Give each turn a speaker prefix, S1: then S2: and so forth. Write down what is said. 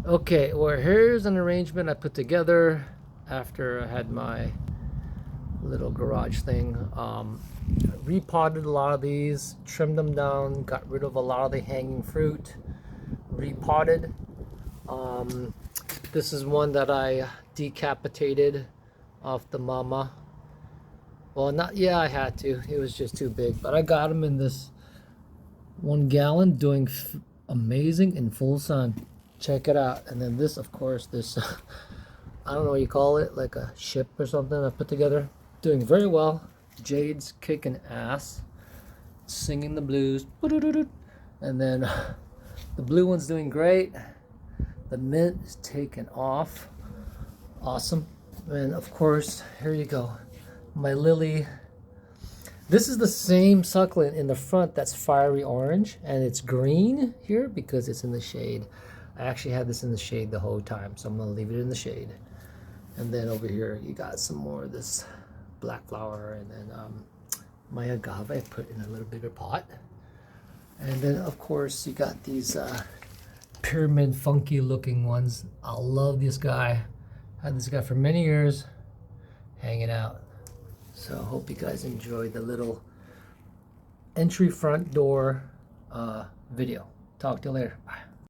S1: Okay, well, here's an arrangement I put together after I had my little garage thing. Repotted a lot of these, trimmed them down, got rid of a lot of the hanging fruit, repotted. Um, this is one that I decapitated off the mama. Well, not, yeah, I had to. It was just too big, but I got them in this 1 gallon doing amazing in full sun. Check it out. And then this, of course, this I don't know what you call it, like a ship or something I put together. Doing very well. Jade's kicking ass, singing the blues. And then the blue one's doing great. The mint is taking off. Awesome. And of course, here you go. My lily. This is the same succulent in the front that's fiery orange, and it's green here because it's in the shade. I actually had this in the shade the whole time, so I'm gonna leave it in the shade. And then over here, you got some more of this black flower, and then my agave I put in a little bigger pot. And then of course you got these pyramid funky looking ones. I love this guy. Had this guy for many years hanging out. So I hope you guys enjoy the little entry front door video. Talk to you later. Bye.